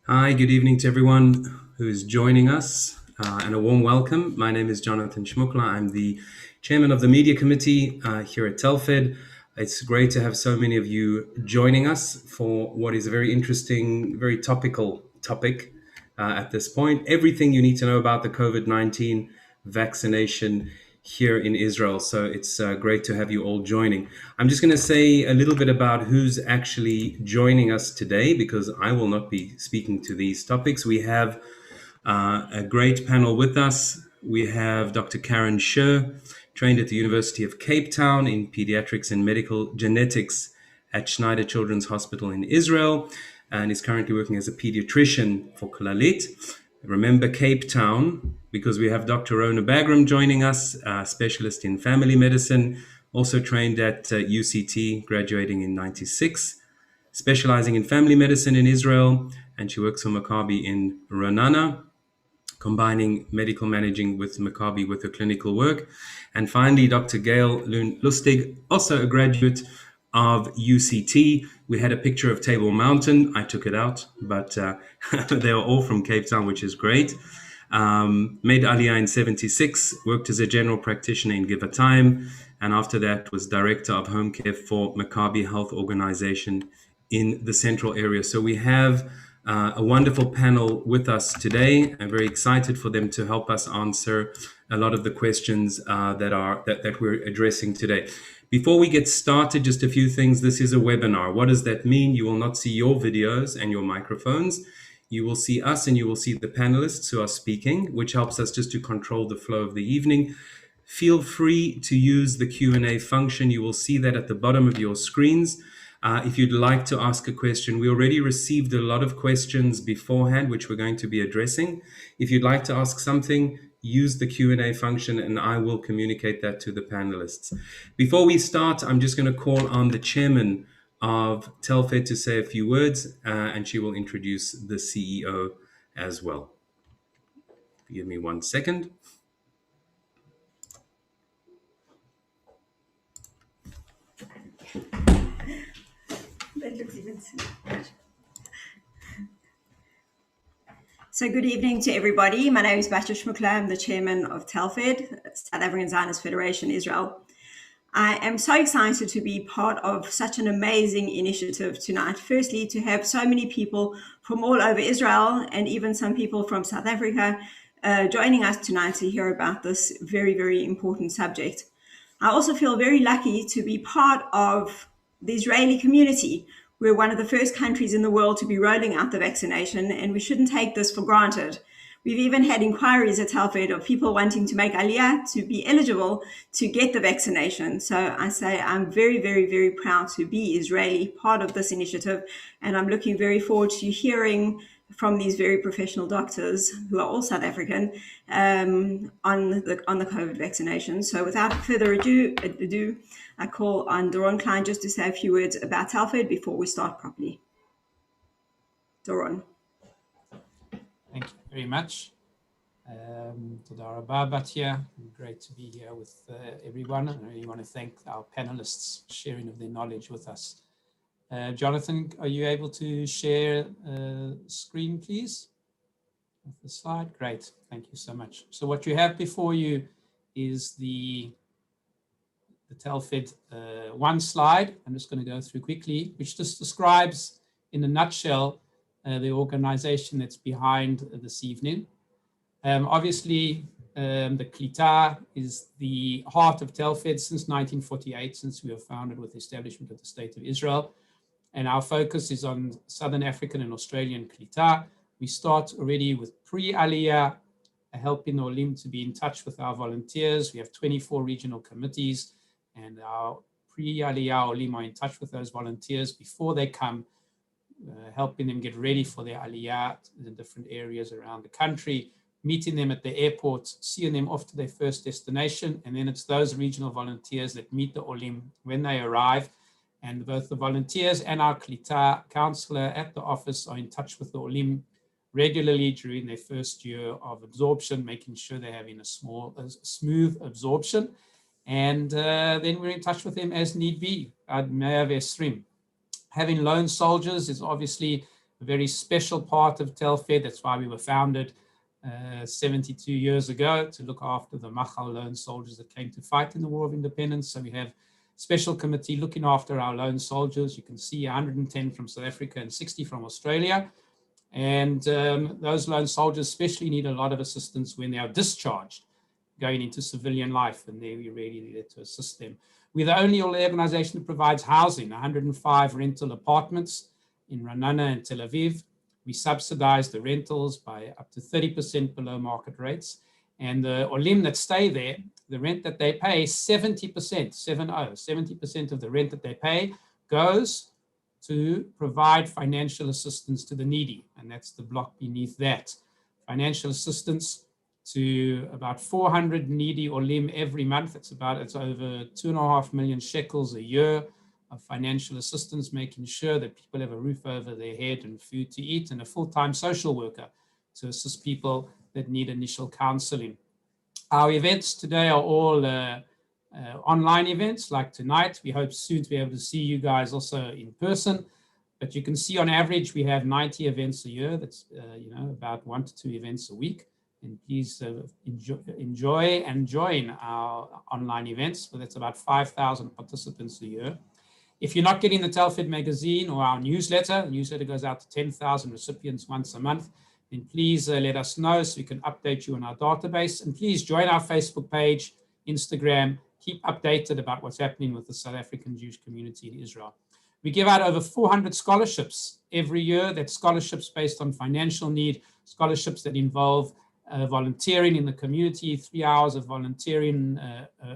Hi, good evening to everyone who is joining us, and a warm welcome. My name is Jonathan Schmuckler. I'm the chairman of the media committee here at Telfed. It's great to have so many of you joining us for what is a very interesting, very topical topic at this point. Everything you need to know about the COVID-19 vaccination here in Israel. So it's great to have you all joining. I'm just going to say a little bit about who's actually joining us today because I will not be speaking to these topics. We have a great panel with us. We have Dr. Karen Scher, trained at the University of Cape Town in pediatrics and medical genetics at Schneider Children's Hospital in Israel, and is currently working as a pediatrician for Clalit. Remember Cape Town, because we have Dr. Rona Bagram joining us, a specialist in family medicine, also trained at UCT, graduating in 96, specializing in family medicine in Israel, and she works for Maccabi in Ra'anana, combining medical managing with Maccabi with her clinical work. And finally, Dr. Gail Lustig, also a graduate of UCT. We had a picture of Table Mountain. I took it out, but they are all from Cape Town, which is great. Made Aliyah in 76, worked as a general practitioner in Givatayim, and after that was director of home care for Maccabi Health Organization in the central area. So we have a wonderful panel with us today. I'm very excited for them to help us answer a lot of the questions that we're addressing today. Before we get started, just a few things. This is a webinar. What does that mean? You will not see your videos and your microphones. You will see us and you will see the panelists who are speaking, which helps us just to control the flow of the evening. Feel free to use the Q&A function. You will see that at the bottom of your screens. If you'd like to ask a question, we already received a lot of questions beforehand, which we're going to be addressing. If you'd like to ask something, use the Q&A function and I will communicate that to the panelists. Before we start, I'm just going to call on the chairman of Telfed to say a few words, and she will introduce the CEO as well. Give me 1 second. That looks even So good evening to everybody. My name is Batya Shmukla. I'm the chairman of Telfed, South African Zionist Federation, Israel. I am so excited to be part of such an amazing initiative tonight. Firstly, to have so many people from all over Israel and even some people from South Africa joining us tonight to hear about this very, very important subject. I also feel very lucky to be part of the Israeli community. We're one of the first countries in the world to be rolling out the vaccination, and we shouldn't take this for granted. We've even had inquiries at Telfed of people wanting to make Aliyah to be eligible to get the vaccination. So I say I'm very, very, very proud to be Israeli, part of this initiative, and I'm looking very forward to hearing from these very professional doctors who are all South African on the COVID vaccination. So without further ado, I call on Doron Klein just to say a few words about Telfed before we start properly. Doron. Thank you very much. Toda rabba, Batya. Great to be here with everyone. And I really want to thank our panelists for sharing of their knowledge with us. Jonathan, are you able to share screen, please? With the slide. Great. Thank you so much. So what you have before you is the Telfed one slide. I'm just going to go through quickly, which just describes in a nutshell the organization that's behind this evening. Obviously, the Klita is the heart of Telfed since 1948, since we were founded with the establishment of the State of Israel. And our focus is on Southern African and Australian Klita. We start already with pre-Aliyah, helping Olim to be in touch with our volunteers. We have 24 regional committees, and our pre-Aliyah Olim are in touch with those volunteers before they come, helping them get ready for their Aliyah in the different areas around the country, meeting them at the airport, seeing them off to their first destination. And then it's those regional volunteers that meet the Olim when they arrive. And both the volunteers and our Klita counselor at the office are in touch with the Olim regularly during their first year of absorption, making sure they're having a smooth absorption. And then we're in touch with them as need be. Ad Me'av Esrim. Having lone soldiers is obviously a very special part of Telfed. That's why we were founded 72 years ago, to look after the Machal lone soldiers that came to fight in the War of Independence. So we have a special committee looking after our lone soldiers. You can see 110 from South Africa and 60 from Australia. And those lone soldiers especially need a lot of assistance when they are discharged, going into civilian life, and there we really needed to assist them. We're the only organization that provides housing, 105 rental apartments in Ranana and Tel Aviv. We subsidize the rentals by up to 30% below market rates. And the Olim that stay there, the rent that they pay, 70%, 70% of the rent that they pay goes to provide financial assistance to the needy. And that's the block beneath that. Financial assistance to about 400 needy Olim every month. It's over 2.5 million shekels a year of financial assistance, making sure that people have a roof over their head and food to eat, and a full-time social worker to assist people that need initial counseling. Our events today are all online events like tonight. We hope soon to be able to see you guys also in person. But you can see on average, we have 90 events a year. That's about 1 to 2 events a week. And please enjoy and join our online events. So that's about 5,000 participants a year. If you're not getting the Telfed magazine or our newsletter, the newsletter goes out to 10,000 recipients once a month, then please let us know so we can update you on our database. And please join our Facebook page, Instagram, keep updated about what's happening with the South African Jewish community in Israel. We give out over 400 scholarships every year. That's scholarships based on financial need, scholarships that involve volunteering in the community, 3 hours of volunteering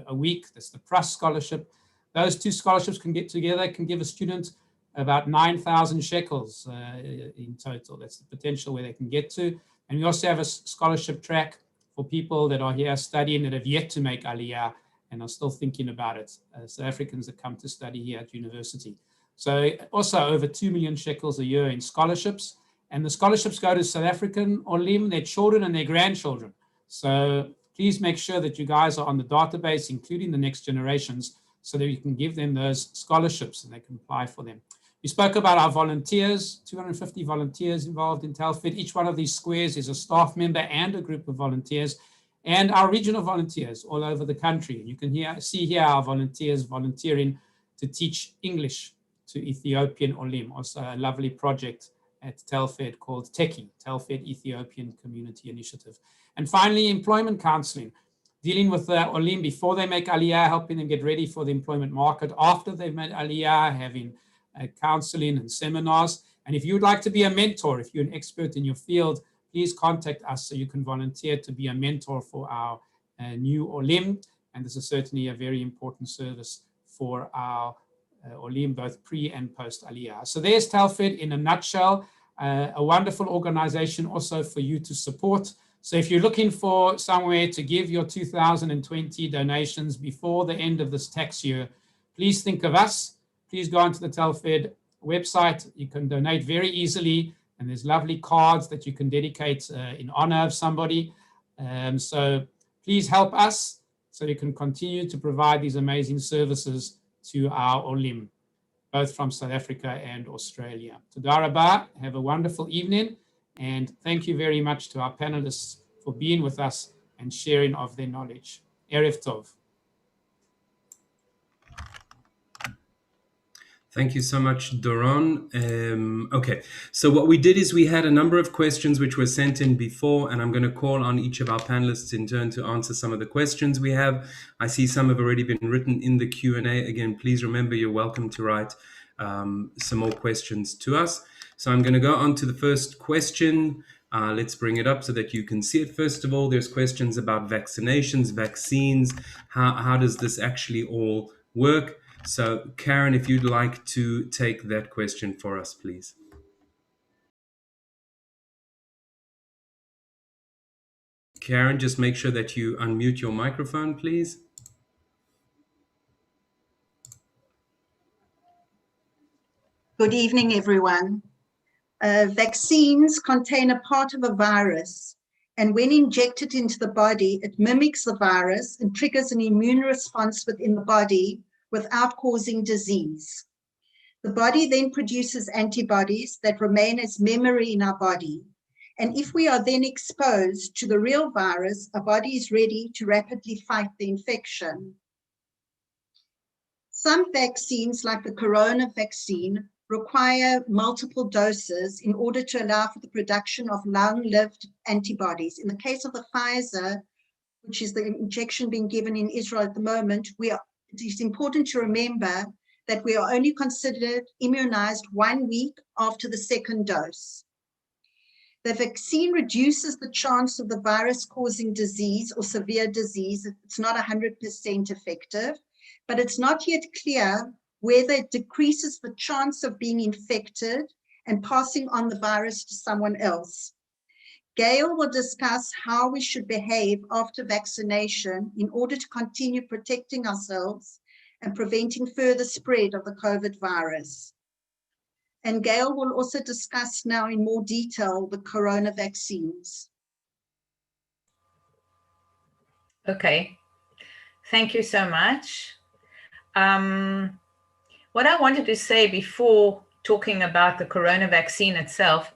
a week. That's the Prus scholarship. Those 2 scholarships can get together, can give a student about 9,000 shekels in total. That's the potential where they can get to. And we also have a scholarship track for people that are here studying that have yet to make Aliyah and are still thinking about it. South Africans that come to study here at university. So also over 2 million shekels a year in scholarships. And the scholarships go to South African Olim, their children and their grandchildren. So please make sure that you guys are on the database, including the next generations, so that you can give them those scholarships and they can apply for them. We spoke about our volunteers, 250 volunteers involved in Telfed. Each one of these squares is a staff member and a group of volunteers, and our regional volunteers all over the country. You can see here our volunteers volunteering to teach English to Ethiopian Olim, also a lovely project at Telfed called TECI, Telfed Ethiopian Community Initiative. And finally, employment counseling, dealing with the Olim before they make Aliyah, helping them get ready for the employment market after they've made Aliyah, having counseling and seminars. And if you'd like to be a mentor, if you're an expert in your field, please contact us so you can volunteer to be a mentor for our new Olim. And this is certainly a very important service for our Olim, both pre and post Aliyah. So there's Telfed in a nutshell, a wonderful organization also for you to support. So if you're looking for somewhere to give your 2020 donations before the end of this tax year, please think of us. Please go onto the Telfed website. You can donate very easily, and there's lovely cards that you can dedicate in honor of somebody. So please help us so we can continue to provide these amazing services to our Olim, both from South Africa and Australia. Toda rabah, have a wonderful evening, and thank you very much to our panelists for being with us and sharing of their knowledge. Erev Tov. Thank you so much, Doron. Okay, so what we did is we had a number of questions which were sent in before, and I'm going to call on each of our panelists in turn to answer some of the questions we have. I see some have already been written in the Q&A. Again, please remember you're welcome to write some more questions to us. So I'm going to go on to the first question. Let's bring it up so that you can see it. First of all, there's questions about vaccinations, vaccines. How does this actually all work? So, Karen, if you'd like to take that question for us, please. Karen, just make sure that you unmute your microphone, please. Good evening, everyone. Vaccines contain a part of a virus, and when injected into the body, it mimics the virus and triggers an immune response within the body without causing disease. The body then produces antibodies that remain as memory in our body. And if we are then exposed to the real virus, our body is ready to rapidly fight the infection. Some vaccines, like the corona vaccine, require multiple doses in order to allow for the production of long-lived antibodies. In the case of the Pfizer, which is the injection being given in Israel at the moment, it is important to remember that we are only considered immunized 1 week after the second dose. The vaccine reduces the chance of the virus causing disease or severe disease. It's not 100% effective, but it's not yet clear whether it decreases the chance of being infected and passing on the virus to someone else. Gail will discuss how we should behave after vaccination in order to continue protecting ourselves and preventing further spread of the COVID virus. And Gail will also discuss now in more detail the corona vaccines. Okay, thank you so much. What I wanted to say before talking about the corona vaccine itself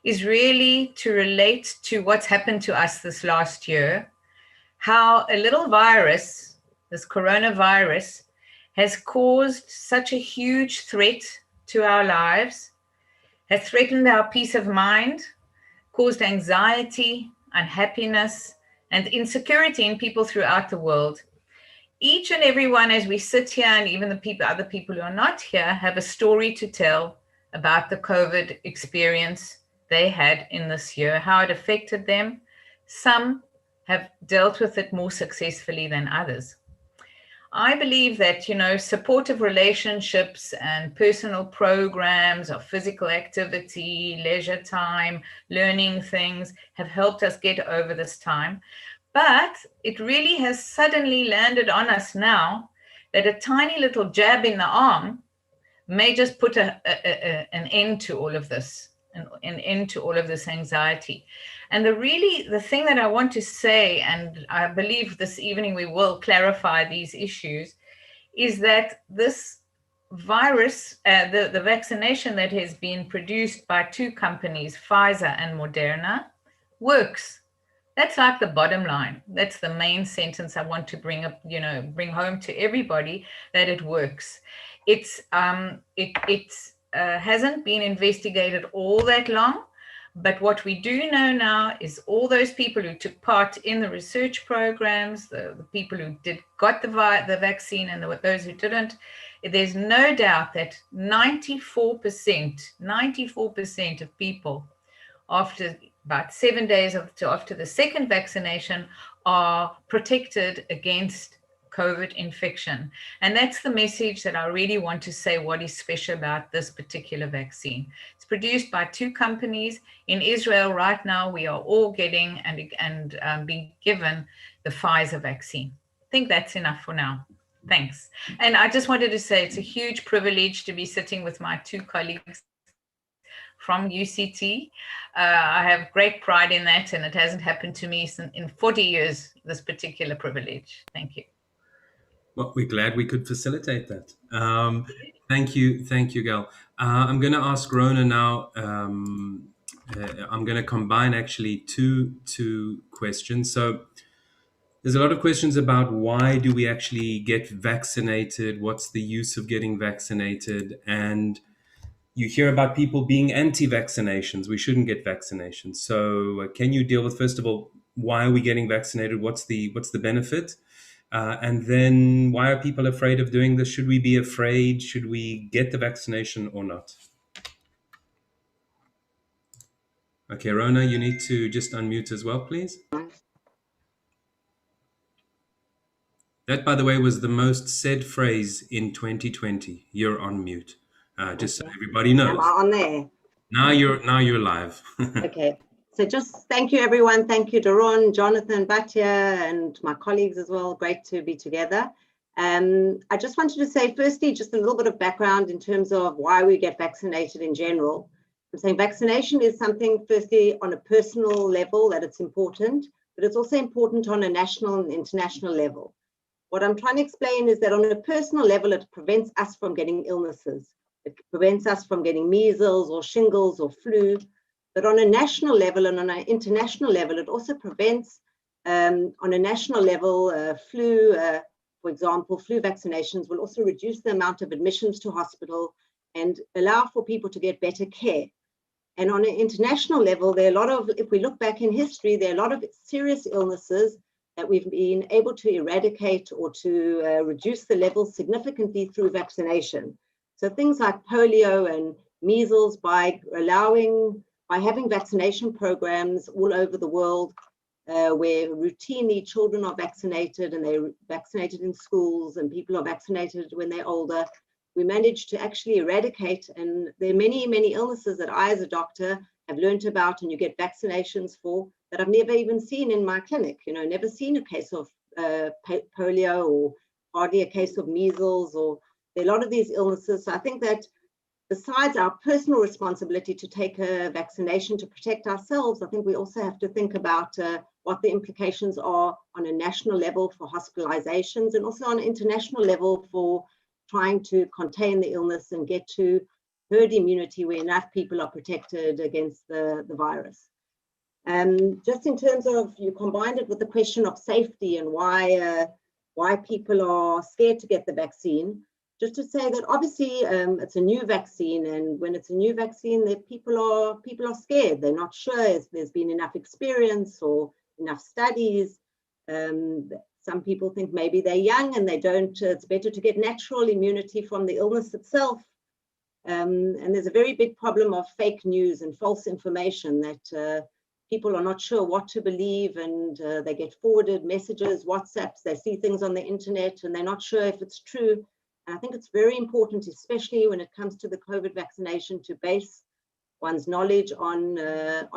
is really to relate to what's happened to us this last year, how a little virus, this coronavirus, has caused such a huge threat to our lives, has threatened our peace of mind, caused anxiety, unhappiness, and insecurity in people throughout the world. Each and every one, as we sit here, and even the other people who are not here, have a story to tell about the COVID experience they had in this year, how it affected them. Some have dealt with it more successfully than others. I believe that, supportive relationships and personal programs of physical activity, leisure time, learning things have helped us get over this time. But it really has suddenly landed on us now that a tiny little jab in the arm may just put an end to all of this, an end to all of this anxiety. And the thing that I want to say, and I believe this evening we will clarify these issues, is that this virus, the vaccination that has been produced by two companies, Pfizer and Moderna, works. That's like the bottom line. That's the main sentence I want to bring home to everybody, that it works. It hasn't been investigated all that long, but what we do know now is all those people who took part in the research programs, the people who got the vaccine, and those who didn't, there's no doubt that 94% of people after about 7 days after the second vaccination are protected against COVID infection. And that's the message that I really want to say, what is special about this particular vaccine. It's produced by two companies. In Israel right now, we are all getting and being given the Pfizer vaccine. I think that's enough for now. Thanks. And I just wanted to say it's a huge privilege to be sitting with my two colleagues from UCT. I have great pride in that, and it hasn't happened to me in 40 years, this particular privilege. Thank you. Well, we're glad we could facilitate that. Thank you, Gail. I'm going to ask Rona now. I'm going to combine actually two questions. So there's a lot of questions about why do we actually get vaccinated? What's the use of getting vaccinated? And you hear about people being anti-vaccinations. We shouldn't get vaccinations. So can you deal with, first of all, why are we getting vaccinated? What's the benefit? And then why are people afraid of doing this? Should we be afraid? Should we get the vaccination or not? Okay, Rona, you need to just unmute as well, please. That, by the way, was the most said phrase in 2020. You're on mute. Just so everybody knows. Am I on there? Now you're live. Okay. So just thank you, everyone. Thank you, Daron, Jonathan, Batya, and my colleagues as well. Great to be together. I just wanted to say, firstly, just a little bit of background in terms of why we get vaccinated in general. I'm saying vaccination is something, firstly, on a personal level, that it's important, but it's also important on a national and international level. What I'm trying to explain is that on a personal level, it prevents us from getting illnesses. It prevents us from getting measles or shingles or flu. But on a national level and on an international level, it also prevents, on a national level, flu. For example, flu vaccinations will also reduce the amount of admissions to hospital and allow for people to get better care. And on an international level, there are a lot of, if we look back in history, there are a lot of serious illnesses that we've been able to eradicate or to reduce the levels significantly through vaccination. So things like polio and measles, by having vaccination programs all over the world, where routinely children are vaccinated and they're vaccinated in schools and people are vaccinated when they're older, we managed to actually eradicate. And there are many, many illnesses that I, as a doctor, have learned about and you get vaccinations for that I've never even seen in my clinic. You know, never seen a case of polio or hardly a case of measles, or there are a lot of these illnesses. So I think that besides our personal responsibility to take a vaccination to protect ourselves, I think we also have to think about what the implications are on a national level for hospitalizations and also on an international level for trying to contain the illness and get to herd immunity where enough people are protected against the virus. Just in terms of, you combined it with the question of safety and why people are scared to get the vaccine. Just to say that obviously it's a new vaccine, and when it's a new vaccine, that people are scared. They're not sure if there's been enough experience or enough studies. Some people think maybe they're young and they don't. It's better to get natural immunity from the illness itself. And there's a very big problem of fake news and false information that people are not sure what to believe, and they get forwarded messages, WhatsApps, they see things on the internet and they're not sure if it's true. And I think it's very important, especially when it comes to the COVID vaccination, to base one's knowledge on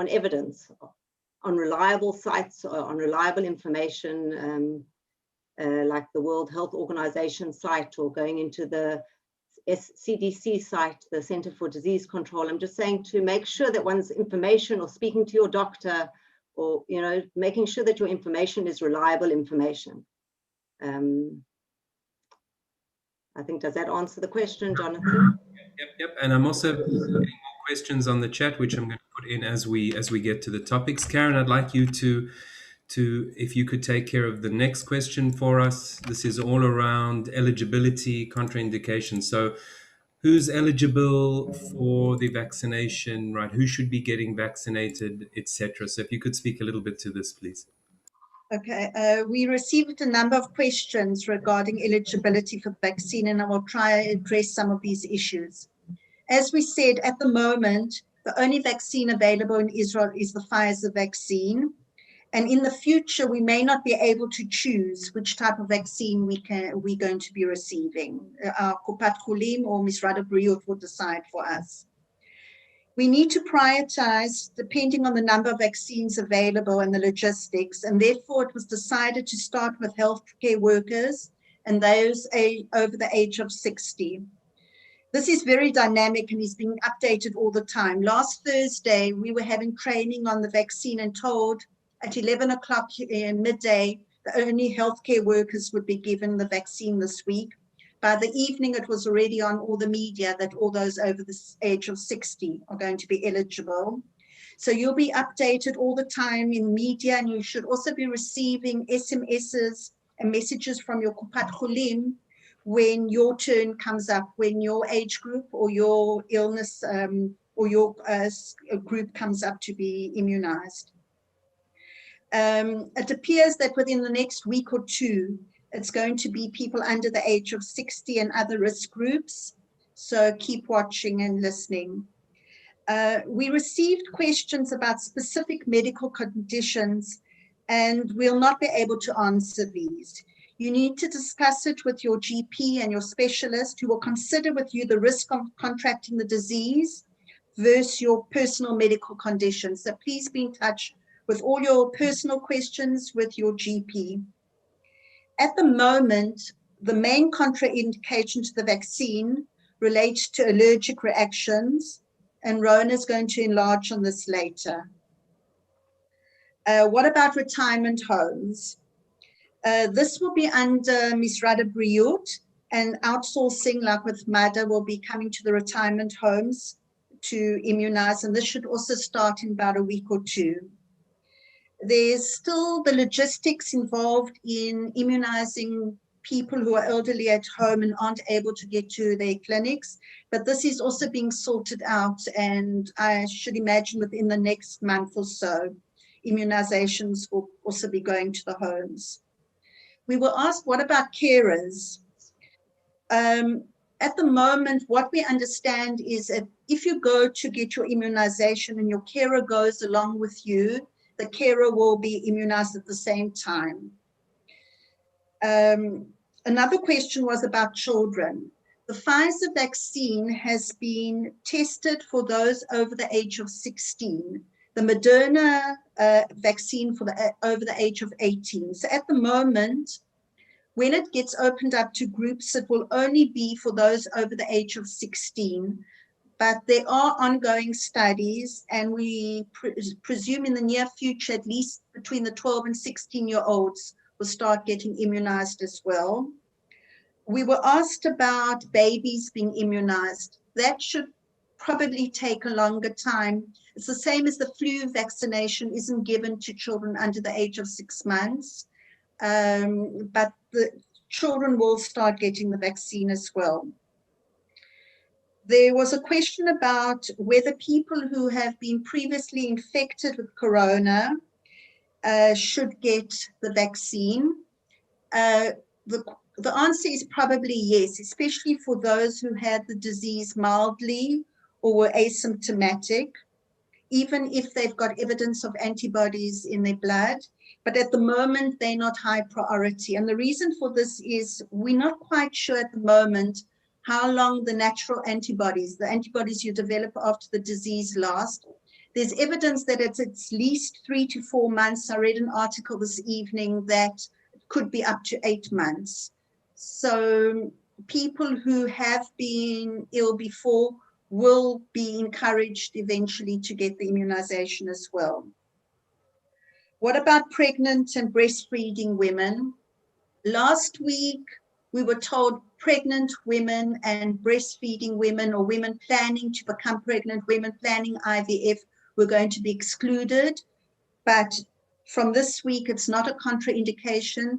evidence, on reliable sites, on reliable information, like the World Health Organization site, or going into the CDC site, the Center for Disease Control. I'm just saying to make sure that one's information, or speaking to your doctor, or making sure that your information is reliable information. I think, does that answer the question, Jonathan? Yep. And I'm also getting more questions on the chat, which I'm going to put in as we get to the topics. Karen, I'd like you to if you could take care of the next question for us. This is all around eligibility, contraindications. So who's eligible for the vaccination, right? Who should be getting vaccinated, etc. So if you could speak a little bit to this, please. Okay, we received a number of questions regarding eligibility for vaccine, and I will try and address some of these issues. As we said, at the moment, the only vaccine available in Israel is the Pfizer vaccine. And in the future, we may not be able to choose which type of vaccine we're going to be receiving. Our Kupat Cholim or Misrad Briut will decide for us. We need to prioritize depending on the number of vaccines available and the logistics, and therefore it was decided to start with healthcare workers and those over the age of 60. This is very dynamic and is being updated all the time. Last Thursday, we were having training on the vaccine and told at 11 o'clock midday, the only healthcare workers would be given the vaccine this week. By the evening, it was already on all the media that all those over the age of 60 are going to be eligible. So you'll be updated all the time in media, and you should also be receiving SMSs and messages from your Kupat Cholim when your turn comes up, when your age group or your illness or your group comes up to be immunized. It appears that within the next week or two, it's going to be people under the age of 60 and other risk groups. So keep watching and listening. We received questions about specific medical conditions, and we'll not be able to answer these. You need to discuss it with your GP and your specialist, who will consider with you the risk of contracting the disease versus your personal medical conditions. So please be in touch with all your personal questions with your GP. At the moment, the main contraindication to the vaccine relates to allergic reactions, and Rona is going to enlarge on this later. What about retirement homes? This will be under Misrad Briut, and outsourcing, like with MADA, will be coming to the retirement homes to immunize, and this should also start in about a week or two. There's still the logistics involved in immunizing people who are elderly at home and aren't able to get to their clinics, but this is also being sorted out, and I should imagine within the next month or so, immunizations will also be going to the homes. We were asked, what about carers? At the moment, what we understand is that if you go to get your immunization and your carer goes along with you, the carer will be immunized at the same time. Another question was about children. The Pfizer vaccine has been tested for those over the age of 16. The Moderna vaccine for the over the age of 18. So at the moment, when it gets opened up to groups, it will only be for those over the age of 16. But there are ongoing studies, and we presume in the near future, at least between the 12 and 16-year-olds will start getting immunized as well. We were asked about babies being immunized. That should probably take a longer time. It's the same as the flu vaccination isn't given to children under the age of 6 months. But the children will start getting the vaccine as well. There was a question about whether people who have been previously infected with corona should get the vaccine. The answer is probably yes, especially for those who had the disease mildly or were asymptomatic, even if they've got evidence of antibodies in their blood. But at the moment, they're not high priority. And the reason for this is we're not quite sure at the moment how long the natural antibodies, the antibodies you develop after the disease, last. There's evidence that it's at least 3 to 4 months. I read an article this evening that it could be up to 8 months. So people who have been ill before will be encouraged eventually to get the immunization as well. What about pregnant and breastfeeding women? Last week, we were told pregnant women and breastfeeding women, or women planning to become pregnant, women planning IVF, were going to be excluded. But from this week, it's not a contraindication.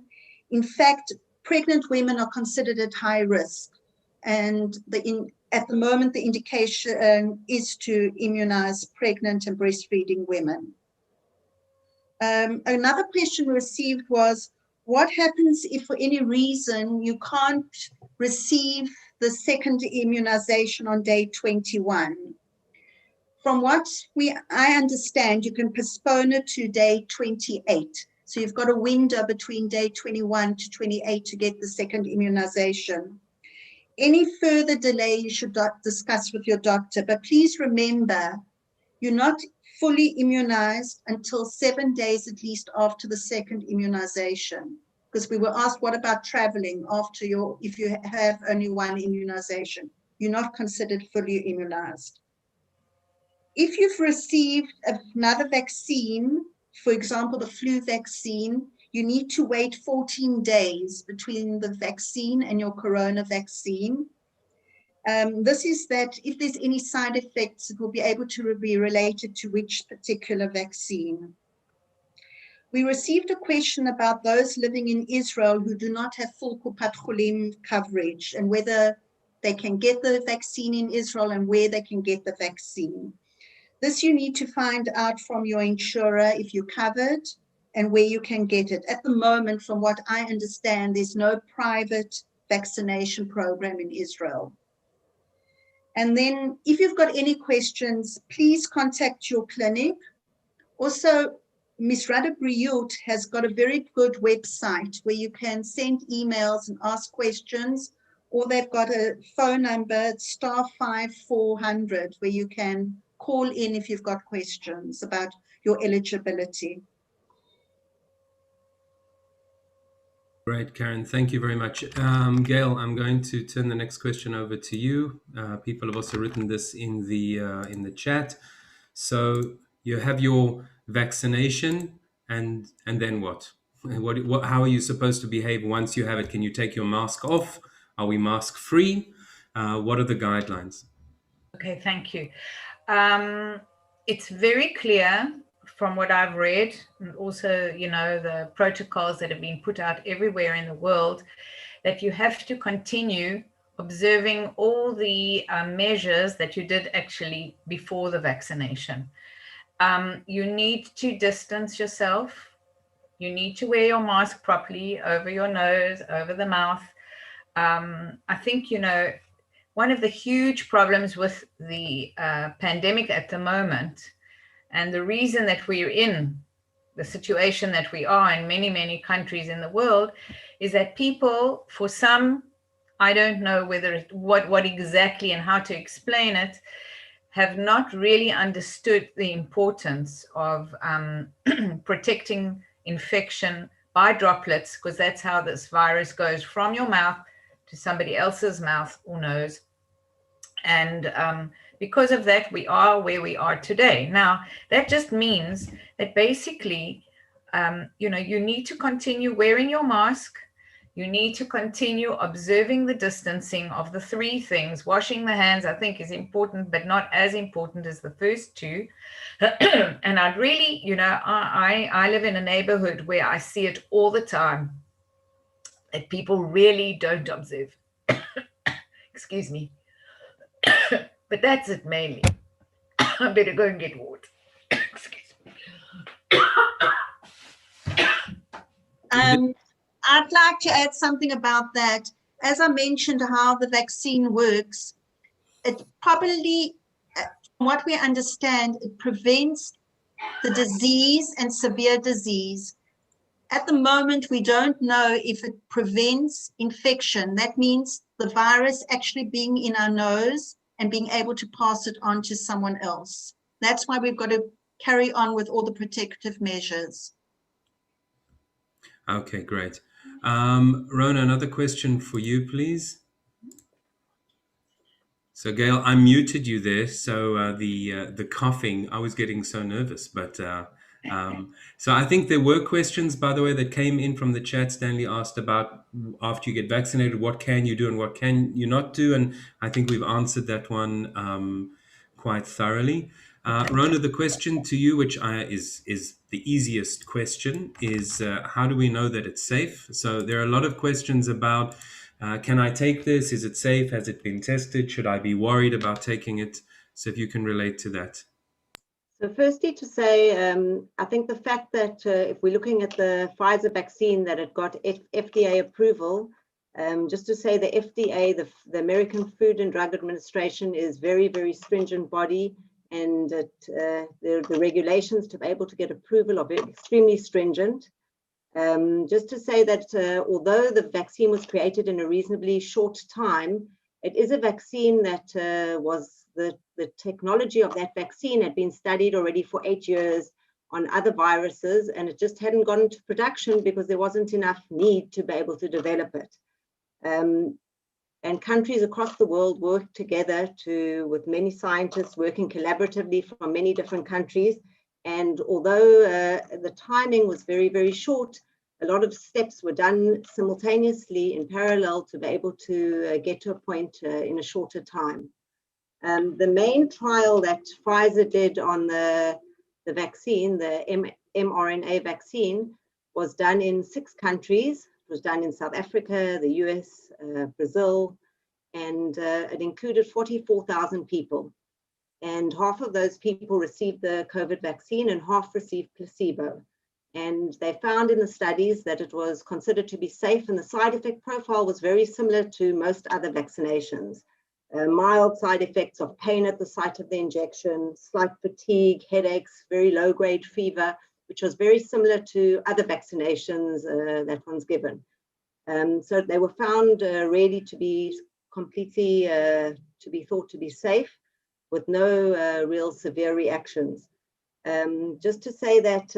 In fact, pregnant women are considered at high risk. And at the moment, the indication is to immunize pregnant and breastfeeding women. Another question we received was, what happens if for any reason you can't receive the second immunization on day 21? From what I understand, you can postpone it to day 28. So you've got a window between day 21 to 28 to get the second immunization. Any further delay you should discuss with your doctor, but please remember, you're not fully immunized until 7 days at least after the second immunization. Because we were asked, what about traveling after if you have only one immunization? You're not considered fully immunized. If you've received another vaccine, for example, the flu vaccine, you need to wait 14 days between the vaccine and your corona vaccine. This is that if there's any side effects, it will be able to be related to which particular vaccine. We received a question about those living in Israel who do not have full Kupat Cholim coverage, and whether they can get the vaccine in Israel and where they can get the vaccine. This you need to find out from your insurer if you're covered and where you can get it. At the moment, from what I understand, there's no private vaccination program in Israel. And then if you've got any questions, please contact your clinic. Also, Ms. Rada Briut has got a very good website where you can send emails and ask questions, or they've got a phone number, *5400, where you can call in if you've got questions about your eligibility. Great, Karen. Thank you very much. Gail, I'm going to turn the next question over to you. People have also written this in the chat. So you have your vaccination, and then what? How are you supposed to behave once you have it? Can you take your mask off? Are we mask free? What are the guidelines? Okay, thank you. It's very clear from what I've read, and also, the protocols that have been put out everywhere in the world, that you have to continue observing all the measures that you did actually before the vaccination. You need to distance yourself. You need to wear your mask properly over your nose, over the mouth. I think, one of the huge problems with the pandemic at the moment, and the reason that we're in the situation that we are in many, many countries in the world, is that people, for some, I don't know what exactly and how to explain it, have not really understood the importance of protecting infection by droplets, because that's how this virus goes from your mouth to somebody else's mouth or nose. And because of that, we are where we are today. Now, that just means that basically, you need to continue wearing your mask. You need to continue observing the distancing of the three things. Washing the hands, I think, is important, but not as important as the first two. And I'd really, I live in a neighborhood where I see it all the time, that people really don't observe. Excuse me. But that's it mainly. I better go and get water. Excuse me. I'd like to add something about that. As I mentioned, how the vaccine works, it probably, from what we understand, it prevents the disease and severe disease. At the moment, we don't know if it prevents infection. That means the virus actually being in our nose and being able to pass it on to someone else. That's why we've got to carry on with all the protective measures. Okay, great. Rona, another question for you, please. So, Gail, I muted you there. So the coughing, I was getting so nervous. But so I think there were questions, by the way, that came in from the chat. Stanley asked about, after you get vaccinated, what can you do and what can you not do? And I think we've answered that one quite thoroughly. Rona, the question to you, which is the easiest question, is how do we know that it's safe? So there are a lot of questions about, can I take this? Is it safe? Has it been tested? Should I be worried about taking it? So if you can relate to that. So firstly to say, I think the fact that if we're looking at the Pfizer vaccine, that it got FDA approval, just to say the FDA, the American Food and Drug Administration, is very, very stringent body, and the regulations to be able to get approval are extremely stringent. Just to say that although the vaccine was created in a reasonably short time, it is a vaccine that was the technology of that vaccine had been studied already for 8 years on other viruses, and it just hadn't gone into production because there wasn't enough need to be able to develop it. And countries across the world work together with many scientists working collaboratively from many different countries. And although the timing was very, very short, a lot of steps were done simultaneously in parallel to be able to get to a point in a shorter time. The main trial that Pfizer did on the vaccine, the mRNA vaccine, was done in 6 countries. It was done in South Africa, the US, Brazil, and it included 44,000 people. And half of those people received the COVID vaccine and half received placebo. And they found in the studies that it was considered to be safe, and the side effect profile was very similar to most other vaccinations. Mild side effects of pain at the site of the injection, slight fatigue, headaches, very low-grade fever, which was very similar to other vaccinations that one's given. So they were found really to be completely to be thought to be safe, with no real severe reactions. Just to say that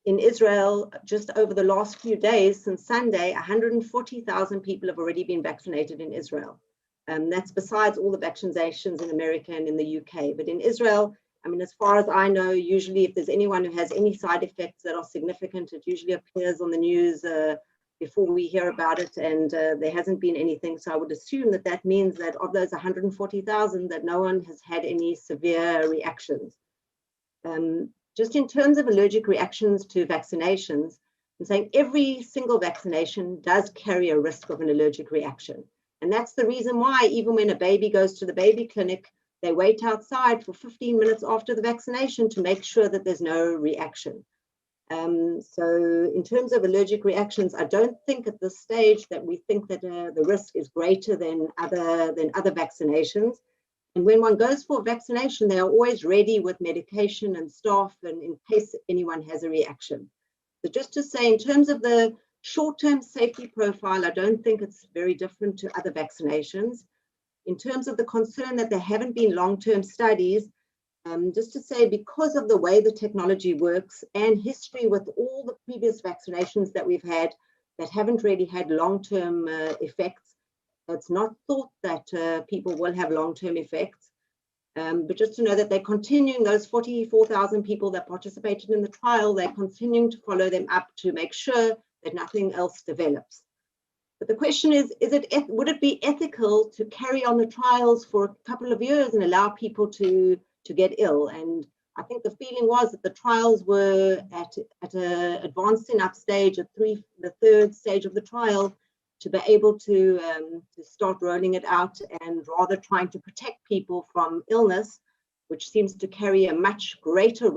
in Israel, just over the last few days, since Sunday, 140,000 people have already been vaccinated in Israel. That's besides all the vaccinations in America and in the UK. But in Israel, I mean, as far as I know, usually if there's anyone who has any side effects that are significant, it usually appears on the news before we hear about it, and there hasn't been anything. So I would assume that that means that of those 140,000, that no one has had any severe reactions. Just in terms of allergic reactions to vaccinations, I'm saying every single vaccination does carry a risk of an allergic reaction. And that's the reason why even when a baby goes to the baby clinic, they wait outside for 15 minutes after the vaccination to make sure that there's no reaction. So in terms of allergic reactions, I don't think at this stage that we think that the risk is greater than other vaccinations. And when one goes for vaccination, they are always ready with medication and staff, and in case anyone has a reaction. So just to say, in terms of the short-term safety profile, I don't think it's very different to other vaccinations. In terms of the concern that there haven't been long-term studies, just to say, because of the way the technology works and history with all the previous vaccinations that we've had that haven't really had long-term effects, it's not thought that people will have long-term effects. But just to know that they're continuing, those 44,000 people that participated in the trial, they're continuing to follow them up to make sure that nothing else develops. But the question is would it be ethical to carry on the trials for a couple of years and allow people to get ill? And I think the feeling was that the trials were at an advanced enough stage, the third stage of the trial, to be able to start rolling it out, and rather trying to protect people from illness, which seems to carry a much greater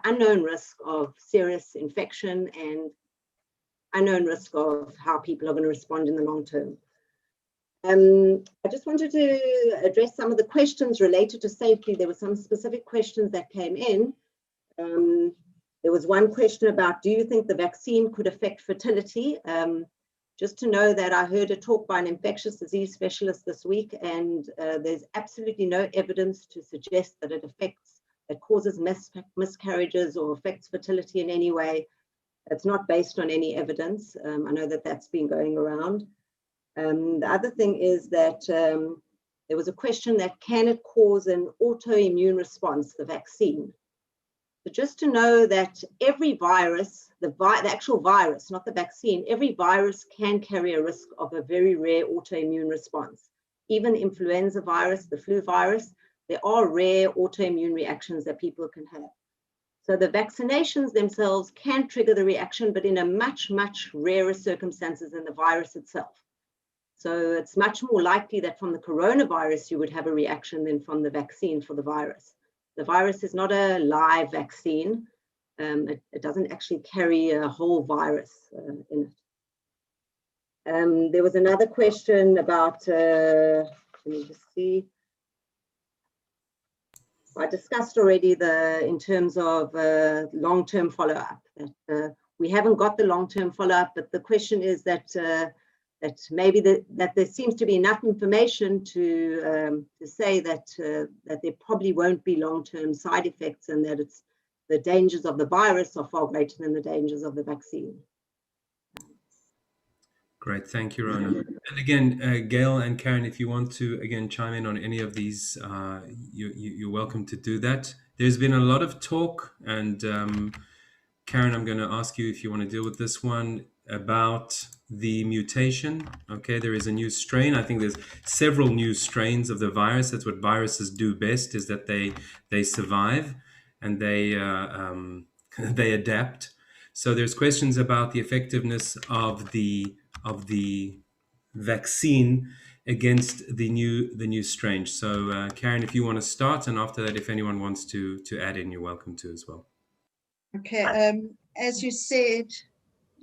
unknown risk of serious infection and unknown risk of how people are going to respond in the long term. I just wanted to address some of the questions related to safety. There were some specific questions that came in. There was one question about, do you think the vaccine could affect fertility? Just to know that I heard a talk by an infectious disease specialist this week, and there's absolutely no evidence to suggest that it causes miscarriages or affects fertility in any way. It's not based on any evidence. I know that that's been going around. The other thing is that there was a question that, can it cause an autoimmune response, the vaccine? So just to know that every virus, the actual virus, not the vaccine, every virus can carry a risk of a very rare autoimmune response. Even influenza virus, the flu virus, there are rare autoimmune reactions that people can have. So the vaccinations themselves can trigger the reaction, but in a much, much rarer circumstances than the virus itself. So it's much more likely that from the coronavirus you would have a reaction than from the vaccine for the virus. The virus is not a live vaccine. It doesn't actually carry a whole virus in it. There was another question about, let me just see. I discussed already in terms of long-term follow-up. We haven't got the long-term follow-up, but the question is that maybe that there seems to be enough information to say that there probably won't be long-term side effects, and that the dangers of the virus are far greater than the dangers of the vaccine. Great, thank you, Rona. And again, Gail and Karen, if you want to again chime in on any of these, you're welcome to do that. There's been a lot of talk, and Karen, I'm going to ask you if you want to deal with this one about the mutation. Okay, there is a new strain. I think there's several new strains of the virus. That's what viruses do best, is that they survive and they adapt. So there's questions about the effectiveness of the vaccine against the new strain. So Karen, if you want to start, and after that, if anyone wants to add in, you're welcome to as well. Okay, as you said,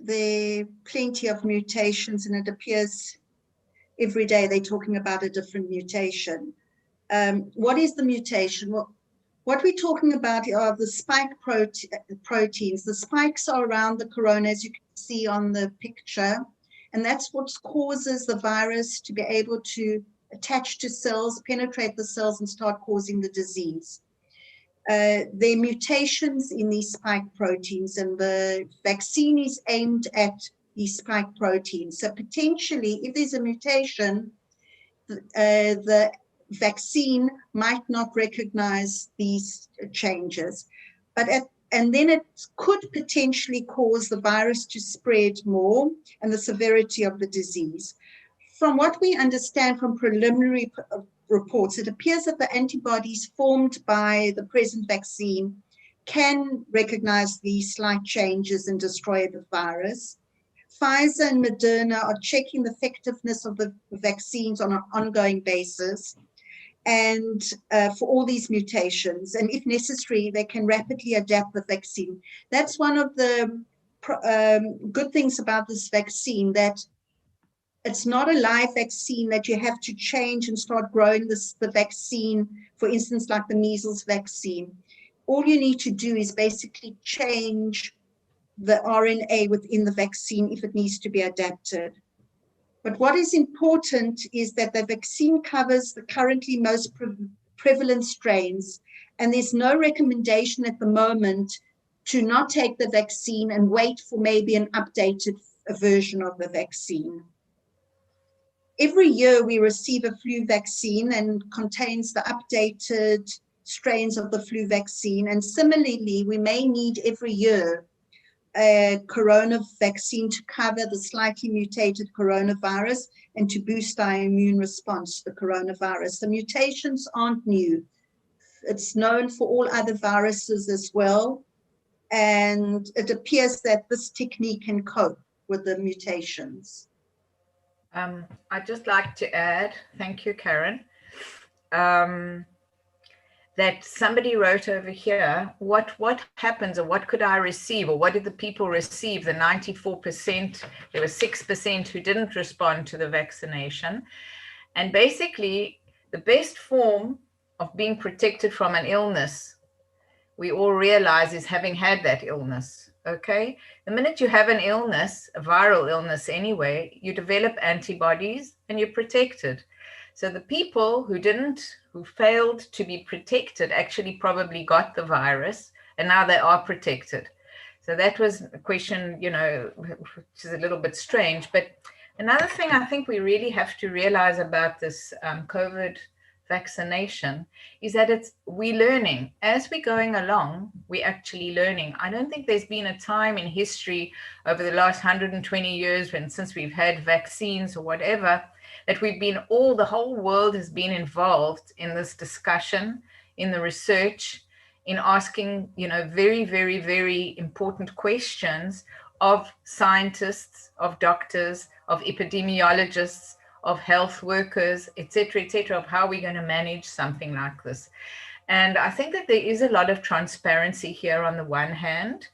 there are plenty of mutations, and it appears every day they're talking about a different mutation. What is the mutation? Well, what we're talking about are the spike proteins. The spikes are around the corona, as you can see on the picture, and that's what causes the virus to be able to attach to cells, penetrate the cells, and start causing the disease. There are mutations in these spike proteins, and the vaccine is aimed at these spike proteins. So potentially, if there's a mutation, the vaccine might not recognize these changes. But and then it could potentially cause the virus to spread more and the severity of the disease. From what we understand from preliminary reports, it appears that the antibodies formed by the present vaccine can recognize these slight changes and destroy the virus. Pfizer and Moderna are checking the effectiveness of the vaccines on an ongoing basis, and for all these mutations, and if necessary, they can rapidly adapt the vaccine. That's one of the good things about this vaccine, that it's not a live vaccine that you have to change and start growing the vaccine, for instance, like the measles vaccine. All you need to do is basically change the RNA within the vaccine if it needs to be adapted. But what is important is that the vaccine covers the currently most prevalent strains, and there's no recommendation at the moment to not take the vaccine and wait for maybe an updated version of the vaccine. Every year we receive a flu vaccine and contains the updated strains of the flu vaccine. And similarly, we may need every year a corona vaccine to cover the slightly mutated coronavirus and to boost our immune response to the coronavirus. The mutations aren't new. It's known for all other viruses as well. And it appears that this technique can cope with the mutations. I'd just like to add, thank you, Karen, that somebody wrote over here, what happens, or what could I receive, or what did the people receive? The 94%, there were 6% who didn't respond to the vaccination. And basically, the best form of being protected from an illness, we all realize, is having had that illness, okay? The minute you have an illness, a viral illness anyway, you develop antibodies and you're protected. So the people who failed to be protected actually probably got the virus, and now they are protected. So that was a question, which is a little bit strange. But another thing I think we really have to realize about this COVID vaccination is that we're learning. As we're going along, we're actually learning. I don't think there's been a time in history over the last 120 years since we've had vaccines or whatever, that the whole world has been involved in this discussion, in the research, in asking, very, very, very important questions of scientists, of doctors, of epidemiologists, of health workers, et cetera, of how we're going to manage something like this. And I think that there is a lot of transparency here on the one hand.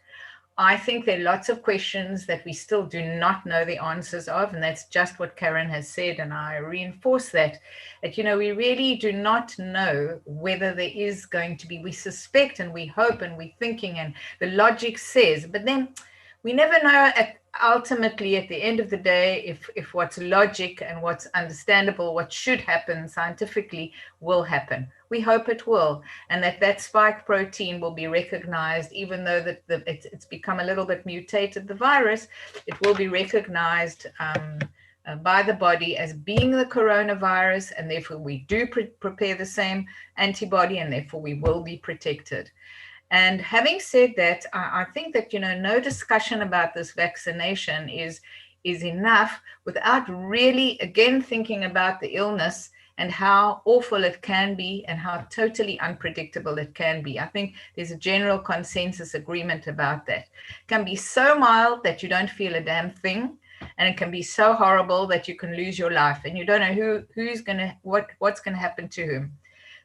I think there are lots of questions that we still do not know the answers of, and that's just what Karen has said, and I reinforce that we really do not know whether there is going to be, we suspect and we hope and we're thinking and the logic says, but then we never know ultimately at the end of the day if what's logic and what's understandable, what should happen scientifically will happen. We hope it will, and that spike protein will be recognized, even though it's become a little bit mutated, the virus, it will be recognized by the body as being the coronavirus, and therefore we do prepare the same antibody, and therefore we will be protected. And having said that, I think that, no discussion about this vaccination is enough without really, again, thinking about the illness and how awful it can be and how totally unpredictable it can be. I think there's a general consensus agreement about that. It can be so mild that you don't feel a damn thing, and it can be so horrible that you can lose your life and you don't know what's going to happen to whom.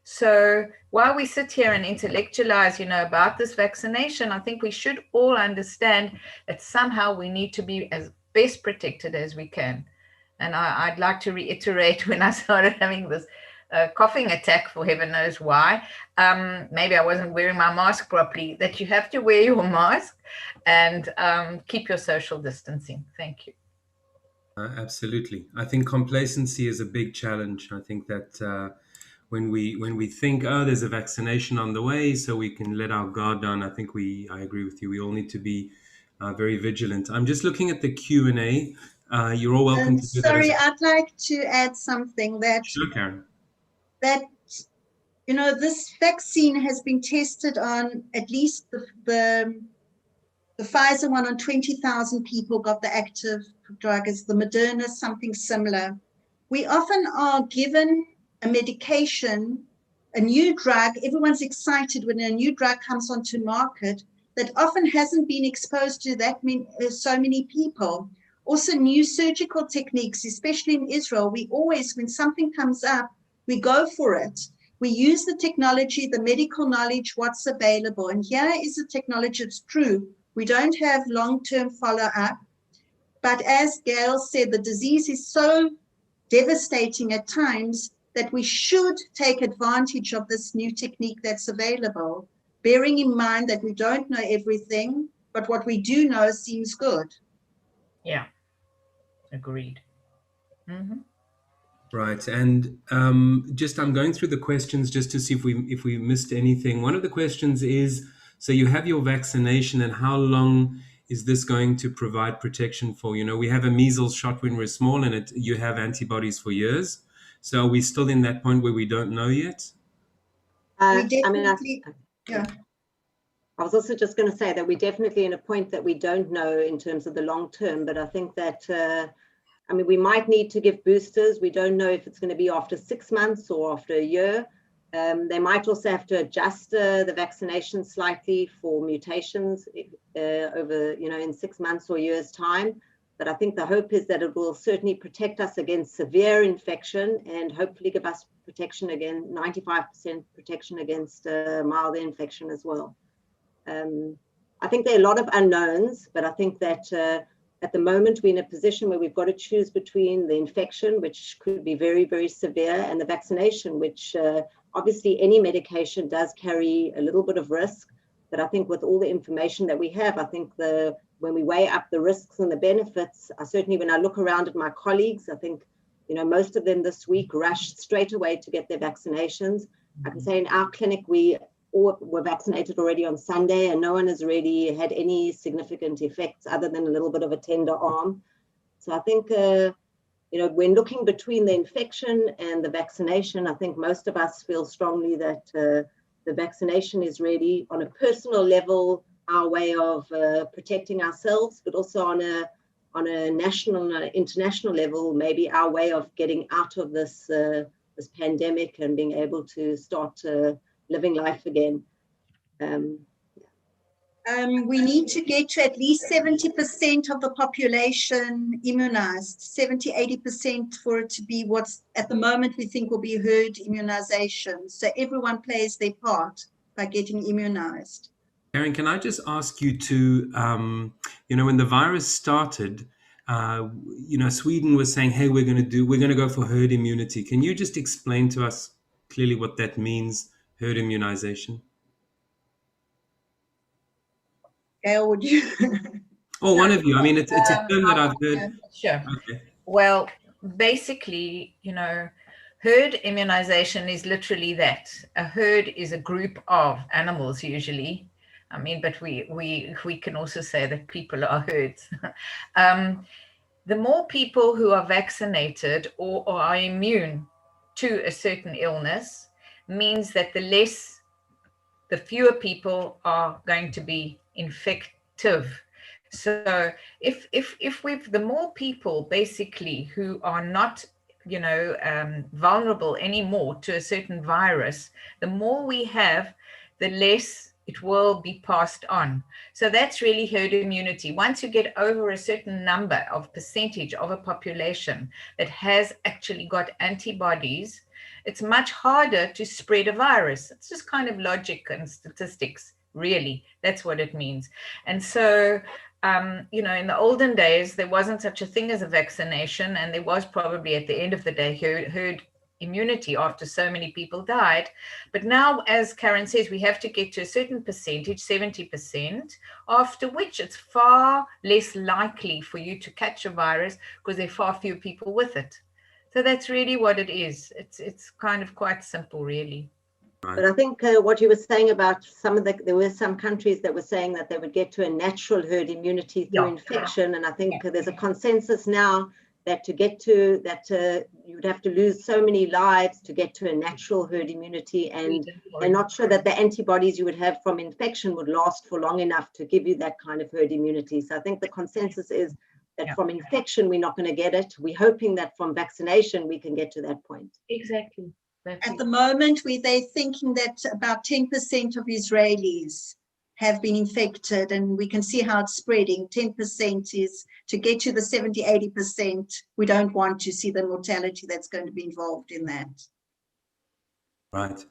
So while we sit here and intellectualize, about this vaccination, I think we should all understand that somehow we need to be as best protected as we can. And I'd like to reiterate, when I started having this coughing attack, for heaven knows why, maybe I wasn't wearing my mask properly, that you have to wear your mask and keep your social distancing. Thank you. Absolutely. I think complacency is a big challenge. I think that when we think, there's a vaccination on the way, so we can let our guard down, I agree with you. We all need to be very vigilant. I'm just looking at the Q&A. You're all welcome to do that. Sorry, I'd like to add something that, Sure, Karen. that You know, this vaccine has been tested on at least the Pfizer one on 20,000 people got the active drug, as the Moderna, something similar. We often are given a medication, a new drug. Everyone's excited when a new drug comes onto market that often hasn't been exposed to that many, so many people. Also, new surgical techniques, especially in Israel, we always, when something comes up, we go for it. We use the technology, the medical knowledge, what's available. And here is the technology that's true. We don't have long-term follow-up. But as Gail said, the disease is so devastating at times that we should take advantage of this new technique that's available, bearing in mind that we don't know everything, but what we do know seems good. Yeah, agreed. Mm-hmm. Right, and just I'm going through the questions just to see if we missed anything. One of the questions is, so you have your vaccination, and how long is this going to provide protection for? You know, we have a measles shot when we're small, and you have antibodies for years. So are we still in that point where we don't know yet? We definitely, yeah. I was also just going to say that we're definitely in a point that we don't know in terms of the long term, but I think that I mean, we might need to give boosters. We don't know if it's going to be after 6 months or after a year. They might also have to adjust the vaccination slightly for mutations over, you know, in 6 months or a year's time. But I think the hope is that it will certainly protect us against severe infection and hopefully give us protection again, 95% protection against milder infection as well. I think there are a lot of unknowns, but I think that at the moment, we're in a position where we've got to choose between the infection, which could be very, very severe, and the vaccination, which obviously any medication does carry a little bit of risk. But I think with all the information that we have, I think when we weigh up the risks and the benefits, certainly when I look around at my colleagues, I think, you know, most of them this week rushed straight away to get their vaccinations. I can say in our clinic, we all were vaccinated already on Sunday, and no one has really had any significant effects other than a little bit of a tender arm. So I think, you know, when looking between the infection and the vaccination, I think most of us feel strongly that the vaccination is really, on a personal level, our way of protecting ourselves, but also on a national and international level, maybe our way of getting out of this pandemic and being able to start living life again. We need to get to at least 70% of the population immunized, 70–80% for it to be what's at the moment we think will be herd immunization. So everyone plays their part by getting immunized. Karen, can I just ask you to, you know, when the virus started, you know, Sweden was saying, hey, we're going to go for herd immunity. Can you just explain to us clearly what that means, herd immunization? Gail, would you? Or one of you. I mean, it's a term that I've heard. Sure. Okay. Well, basically, you know, herd immunization is literally that. A herd is a group of animals usually. I mean, but we can also say that people are herds. The more people who are vaccinated or are immune to a certain illness means that the fewer people are going to be infective. So if we've the more people basically who are not, you know, vulnerable anymore to a certain virus, the more we have, the less it will be passed on. So that's really herd immunity. Once you get over a certain number of percentage of a population that has actually got antibodies, it's much harder to spread a virus. It's just kind of logic and statistics, really. That's what it means. And so, you know, in the olden days, there wasn't such a thing as a vaccination, and there was probably at the end of the day herd immunity after so many people died. But now, as Karen says, we have to get to a certain percentage, 70%, after which it's far less likely for you to catch a virus because there are far fewer people with it. So that's really what it is. It's kind of quite simple, really. But I think what you were saying about there were some countries that were saying that they would get to a natural herd immunity through infection. And I think there's a consensus now that to get to that, you would have to lose so many lives to get to a natural herd immunity, and they're not sure that the antibodies you would have from infection would last for long enough to give you that kind of herd immunity. So I think the consensus is that from infection, we're not going to get it. We're hoping that from vaccination, we can get to that point. Exactly. At the moment, they're thinking that about 10% of Israelis have been infected, and we can see how it's spreading. 10% is to get to the 70, 80%. We don't want to see the mortality that's going to be involved in that. Right.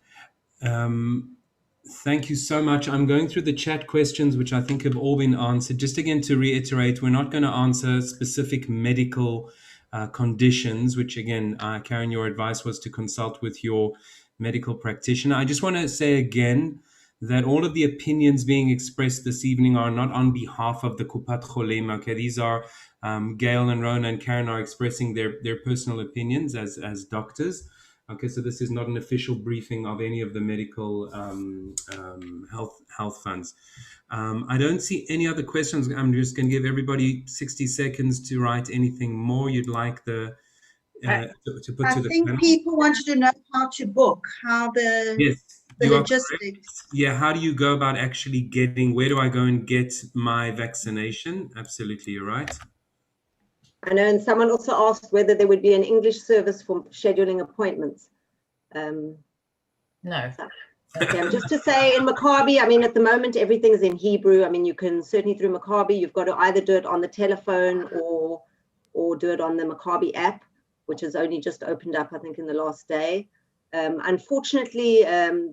Thank you so much. I'm going through the chat questions, which I think have all been answered. Just again to reiterate, we're not going to answer specific medical conditions, which again, Karen, your advice was to consult with your medical practitioner. I just want to say again that all of the opinions being expressed this evening are not on behalf of the Kupat Cholim. Okay, these are Gail and Rona and Karen are expressing their personal opinions as doctors. Okay, so this is not an official briefing of any of the medical health funds. I don't see any other questions. I'm just going to give everybody 60 seconds to write anything more you'd like to put to the panel. I think people wanted to know how to book, how the logistics. Yeah, how do you go about actually getting, where do I go and get my vaccination? Absolutely, you're right. I know, and someone also asked whether there would be an English service for scheduling appointments. No. Okay, just to say, in Maccabi, I mean, at the moment, everything's in Hebrew. I mean, you can certainly through Maccabi, you've got to either do it on the telephone or do it on the Maccabi app, which has only just opened up, I think, in the last day. Unfortunately,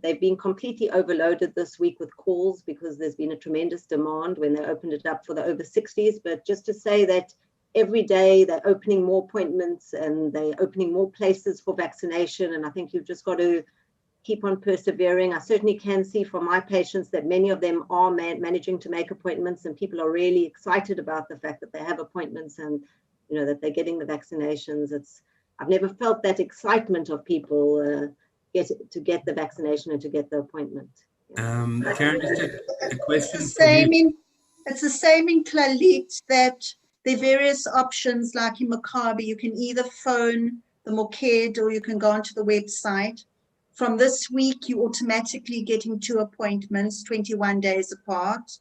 they've been completely overloaded this week with calls because there's been a tremendous demand when they opened it up for the over 60s. But just to say that every day they're opening more appointments and they're opening more places for vaccination. And I think you've just got to keep on persevering. I certainly can see from my patients that many of them are managing to make appointments, and people are really excited about the fact that they have appointments and, you know, that they're getting the vaccinations. I've never felt that excitement of people get the vaccination and to get the appointment. Karen, just a question. It's the same in Clalit, that there are various options, like in Maccabi, you can either phone the Moked or you can go onto the website. From this week, you're automatically getting 2 appointments, 21 days apart.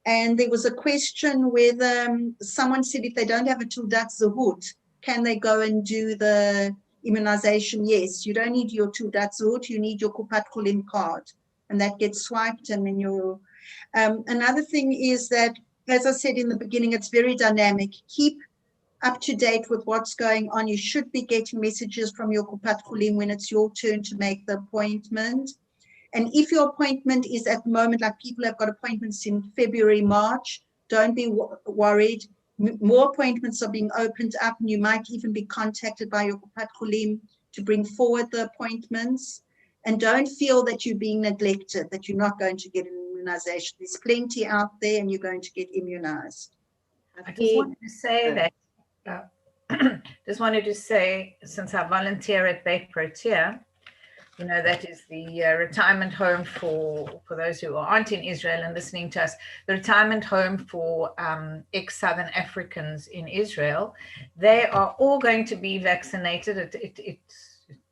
And there was a question whether someone said if they don't have a Taudat Zahut, can they go and do the immunization? Yes, you don't need your Taudat Zahut, you need your Kupat Cholim card, and that gets swiped. And then you're another thing is that, as I said in the beginning, it's very dynamic. Keep up to date with what's going on. You should be getting messages from your Kupat Cholim when it's your turn to make the appointment. And if your appointment is at the moment, like people have got appointments in February, March, don't be worried. More appointments are being opened up, and you might even be contacted by your Kupat Cholim to bring forward the appointments. And don't feel that you're being neglected, that you're not going to get an immunization. There's plenty out there, and you're going to get immunized. I just wanted to say since I volunteer at Beit Protea, you know, that is the retirement home for those who aren't in Israel and listening to us, the retirement home for ex-Southern Africans in Israel. They are all going to be vaccinated. It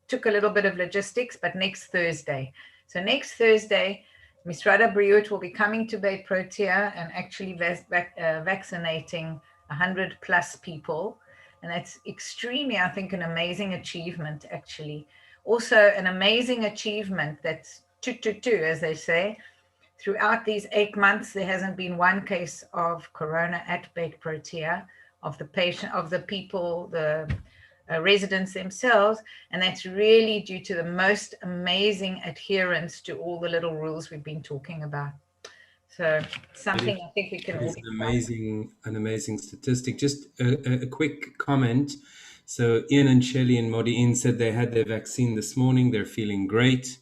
took a little bit of logistics, but next Thursday. So next Thursday, Misrad Briut will be coming to Beit Protea and actually vaccinating 100 plus people. And that's extremely, I think, an amazing achievement, actually. Also, an amazing achievement that's as they say. Throughout these 8 months, there hasn't been one case of corona at Beit Protea, of the people, the residents themselves. And that's really due to the most amazing adherence to all the little rules we've been talking about. So something I think we can all be an amazing statistic. Just a quick comment. So Ian and Shelley and Modi'in said they had their vaccine this morning. They're feeling great.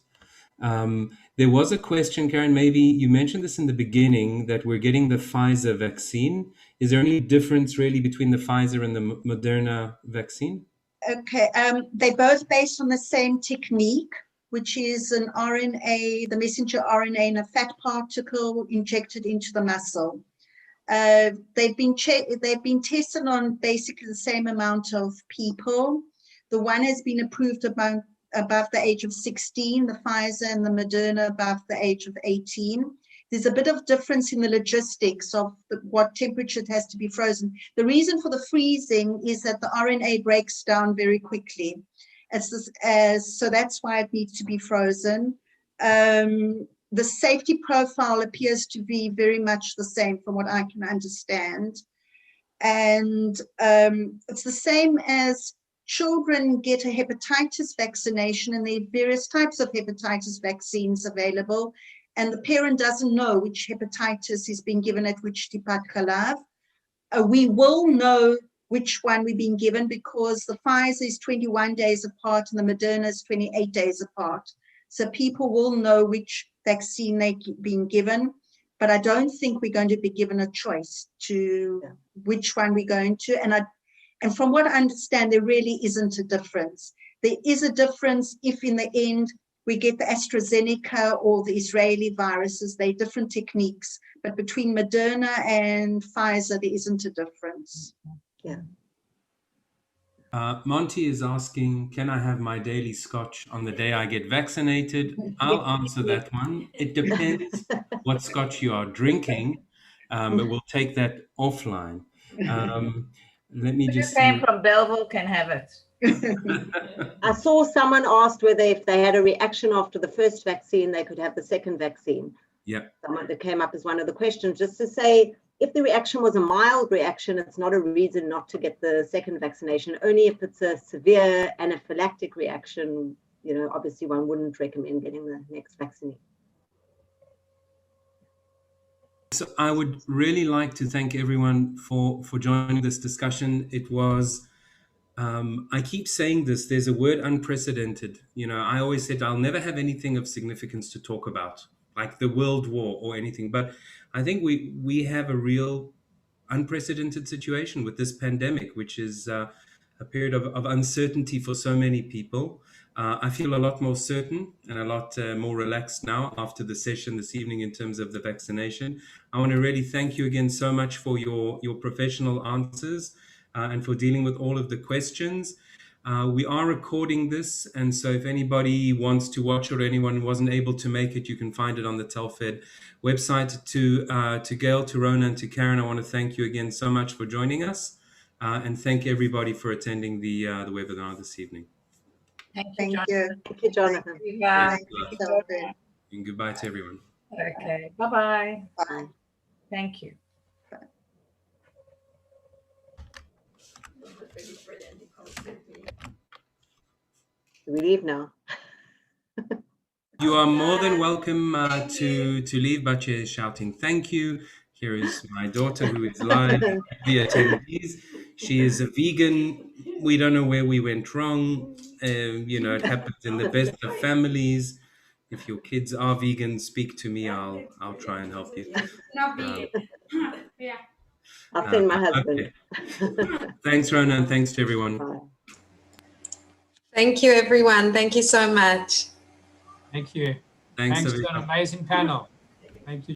There was a question, Karen, maybe you mentioned this in the beginning, that we're getting the Pfizer vaccine. Is there any difference really between the Pfizer and the Moderna vaccine? Okay, they're both based on the same technique, which is an RNA, the messenger RNA in a fat particle injected into the muscle. They've been tested on basically the same amount of people. The one has been approved above the age of 16, the Pfizer and the Moderna above the age of 18. There's a bit of difference in the logistics of what temperature it has to be frozen. The reason for the freezing is that the RNA breaks down very quickly. So that's why it needs to be frozen. The safety profile appears to be very much the same from what I can understand. And it's the same as children get a hepatitis vaccination, and there are various types of hepatitis vaccines available. And the parent doesn't know which hepatitis is being given at which tipat kalav. We will know which one we've been given because the Pfizer is 21 days apart and the Moderna is 28 days apart. So people will know which vaccine they've been given, but I don't think we're going to be given a choice to which one we're going to. And from what I understand, there really isn't a difference. There is a difference if in the end we get the AstraZeneca or the Israeli viruses. They're different techniques, but between Moderna and Pfizer, there isn't a difference. Yeah. Monty is asking, can I have my daily scotch on the day I get vaccinated? I'll answer that one. It depends what scotch you are drinking, but we'll take that offline. Let me just Who came see. from Belleville can have it. I saw someone asked whether if they had a reaction after the first vaccine, they could have the second vaccine. Yeah. Someone that came up as one of the questions, just to say, if the reaction was a mild reaction, it's not a reason not to get the second vaccination. Only if it's a severe anaphylactic reaction, obviously one wouldn't recommend getting the next vaccine. So I would really like to thank everyone for joining this discussion. It was, I keep saying this, there's a word unprecedented. I always said I'll never have anything of significance to talk about, like the World War or anything. But I think we have a real unprecedented situation with this pandemic, which is a period of uncertainty for so many people. I feel a lot more certain and a lot more relaxed now after the session this evening in terms of the vaccination. I want to really thank you again so much for your professional answers and for dealing with all of the questions. We are recording this, and so if anybody wants to watch or anyone wasn't able to make it, you can find it on the Telfed website. To Gail, to Rona, and to Karen, I want to thank you again so much for joining us, and thank everybody for attending the webinar this evening. Thank you, Jonathan. Thank you, Jonathan. Bye. And goodbye to everyone. Okay. Bye-bye. Bye. Thank you. Do we leave now? You are more than welcome to leave, but you're shouting thank you. Here is my daughter who is live, the attendees. She is a vegan. We don't know where we went wrong. It happens in the best of families. If your kids are vegan, speak to me. I'll try and help you. Not vegan. Yeah. I'll send my husband. Okay. Thanks, Rona, and thanks to everyone. Bye. Thank you, everyone. Thank you so much. Thank you. Thanks Thanks to an everyone. amazing panel. Thank you.